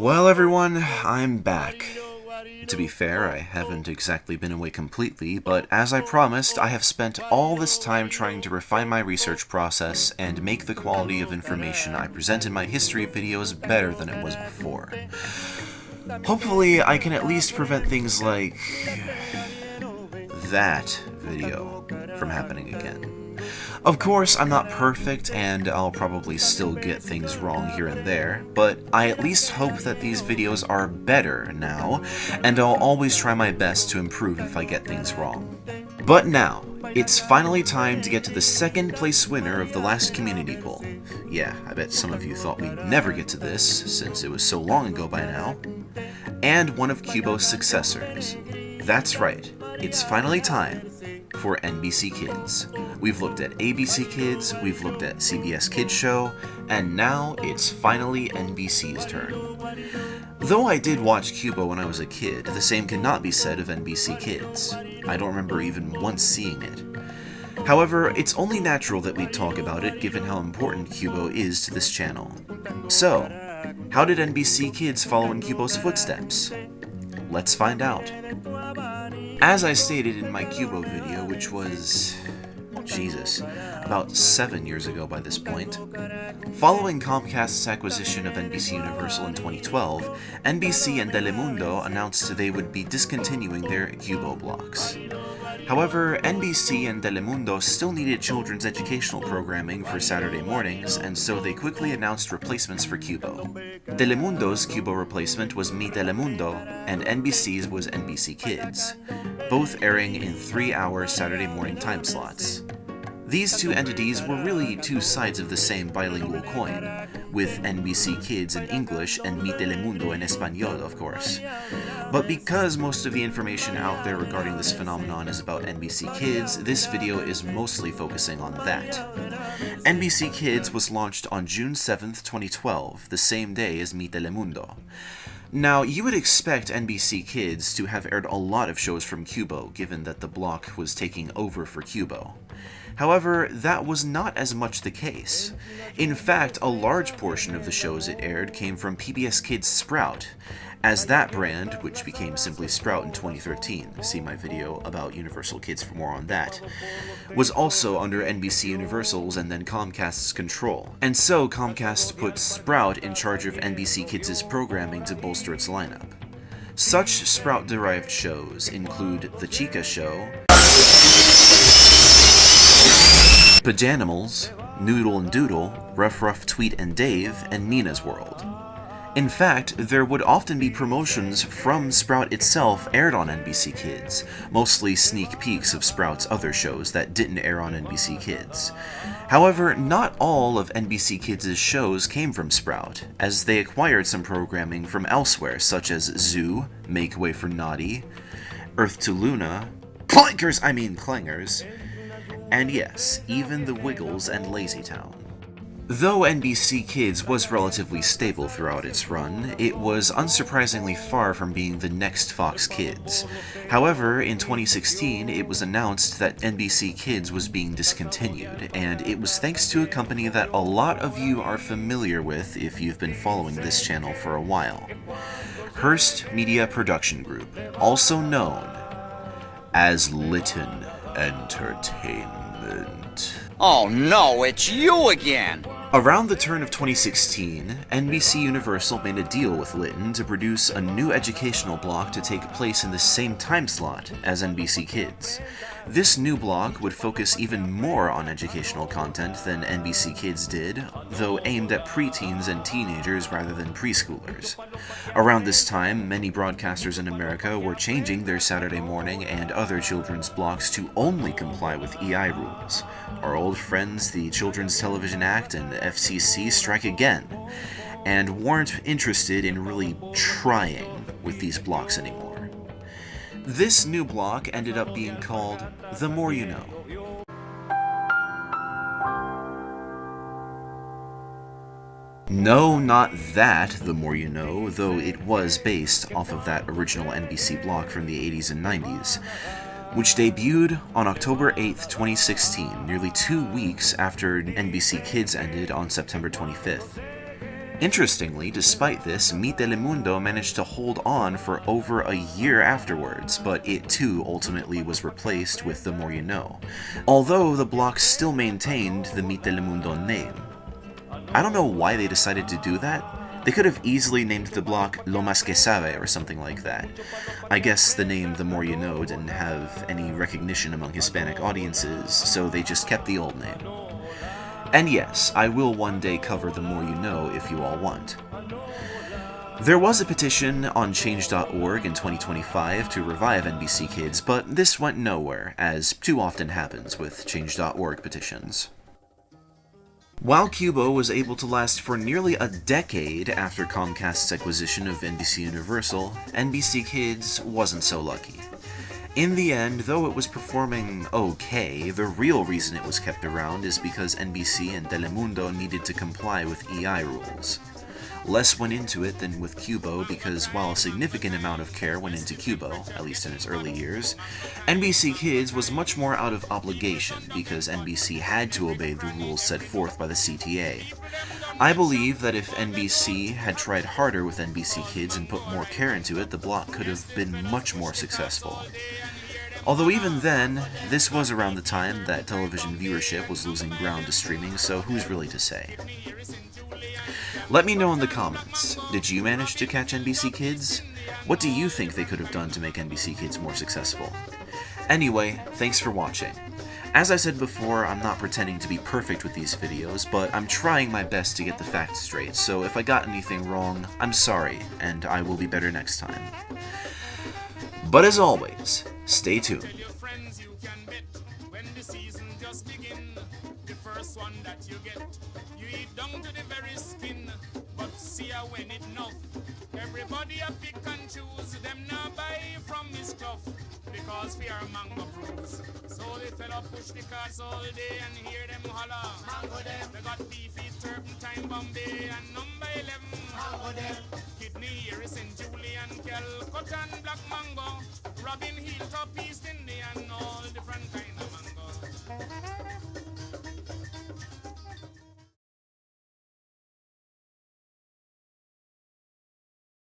Well, everyone, I'm back. To be fair, I haven't exactly been away completely, but as I promised, I have spent all this time trying to refine my research process and make the quality of information I present in my history videos better than it was before. Hopefully, I can at least prevent things like that video from happening again. Of course, I'm not perfect, and I'll probably still get things wrong here and there, but I at least hope that these videos are better now, and I'll always try my best to improve if I get things wrong. But now, it's finally time to get to the second place winner of the last community poll. Yeah, I bet some of you thought we'd never get to this, since it was so long ago by now. And one of Cubo's successors. That's right, it's finally time for NBC Kids. We've looked at ABC Kids, we've looked at CBS Kids Show, and now it's finally NBC's turn. Though I did watch Cubo when I was a kid, the same cannot be said of NBC Kids. I don't remember even once seeing it. However, it's only natural that we talk about it given how important Cubo is to this channel. So, how did NBC Kids follow in Cubo's footsteps? Let's find out. As I stated in my Cubo video, which was, about 7 years ago by this point, following Comcast's acquisition of NBC Universal in 2012, NBC and Telemundo announced they would be discontinuing their Cubo blocks. However, NBC and Telemundo still needed children's educational programming for Saturday mornings, and so they quickly announced replacements for Cubo. Telemundo's Cubo replacement was Mi Telemundo, and NBC's was NBC Kids, both airing in 3-hour Saturday morning time slots. These two entities were really two sides of the same bilingual coin, with NBC Kids in English and Mi Telemundo in Español, of course. But because most of the information out there regarding this phenomenon is about NBC Kids, this video is mostly focusing on that. NBC Kids was launched on June 7th, 2012, the same day as Mi Telemundo. Now, you would expect NBC Kids to have aired a lot of shows from Cubo, given that the block was taking over for Cubo. However, that was not as much the case. In fact, a large portion of the shows it aired came from PBS Kids Sprout, as that brand, which became simply Sprout in 2013, see my video about Universal Kids for more on that, was also under NBC Universal's and then Comcast's control. And so Comcast put Sprout in charge of NBC Kids' programming to bolster its lineup. Such Sprout-derived shows include The Chica Show, Pajanimals, Noodle and Doodle, Ruff Tweet and Dave, and Nina's World. In fact, there would often be promotions from Sprout itself aired on NBC Kids, mostly sneak peeks of Sprout's other shows that didn't air on NBC Kids. However, not all of NBC Kids' shows came from Sprout, as they acquired some programming from elsewhere, such as Zoo, Make Way for Naughty, Earth to Luna, Clangers, and yes, even The Wiggles and Lazy Town. Though NBC Kids was relatively stable throughout its run, it was unsurprisingly far from being the next Fox Kids. However, in 2016, it was announced that NBC Kids was being discontinued, and it was thanks to a company that a lot of you are familiar with if you've been following this channel for a while. Hearst Media Production Group, also known as Lytton Entertainment. Oh no, it's you again! Around the turn of 2016, NBC Universal made a deal with Lytton to produce a new educational block to take place in the same time slot as NBC Kids. This new block would focus even more on educational content than NBC Kids did, though aimed at preteens and teenagers rather than preschoolers. Around this time, many broadcasters in America were changing their Saturday morning and other children's blocks to only comply with EI rules. Our old friends, the Children's Television Act and the FCC, strike again, and weren't interested in really trying with these blocks anymore. This new block ended up being called The More You Know. No, not that The More You Know, though it was based off of that original NBC block from the 80s and 90s, which debuted on October 8th, 2016, nearly 2 weeks after NBC Kids ended on September 25th. Interestingly, despite this, Mi Telemundo managed to hold on for over a year afterwards, but it too ultimately was replaced with The More You Know, although the block still maintained the Mi Telemundo name. I don't know why they decided to do that. They could have easily named the block Lo Más Que Sabe or something like that. I guess the name The More You Know didn't have any recognition among Hispanic audiences, so they just kept the old name. And yes, I will one day cover The More You Know if you all want. There was a petition on Change.org in 2025 to revive NBC Kids, but this went nowhere, as too often happens with Change.org petitions. While Cubo was able to last for nearly a decade after Comcast's acquisition of NBC Universal, NBC Kids wasn't so lucky. In the end, though it was performing okay, the real reason it was kept around is because NBC and Telemundo needed to comply with EI rules. Less went into it than with Cubo because while a significant amount of care went into Cubo, at least in its early years, NBC Kids was much more out of obligation because NBC had to obey the rules set forth by the CTA. I believe that if NBC had tried harder with NBC Kids and put more care into it, the block could have been much more successful. Although even then, this was around the time that television viewership was losing ground to streaming, so who's really to say? Let me know in the comments, did you manage to catch NBC Kids? What do you think they could have done to make NBC Kids more successful? Anyway, thanks for watching. As I said before, I'm not pretending to be perfect with these videos, but I'm trying my best to get the facts straight, so if I got anything wrong, I'm sorry, and I will be better next time. But as always, stay tuned. When it enough, everybody a pick and choose. Them now buy from his stuff because fear mango brews. So they fella push the cards all day and hear them holler. Mango them. They got beefy, turpentine, Bombay and number 11. Mango them. Kidney, Harrison, Julian, Calcutta and Black Mango. Robin Hill, Top East Indian, all different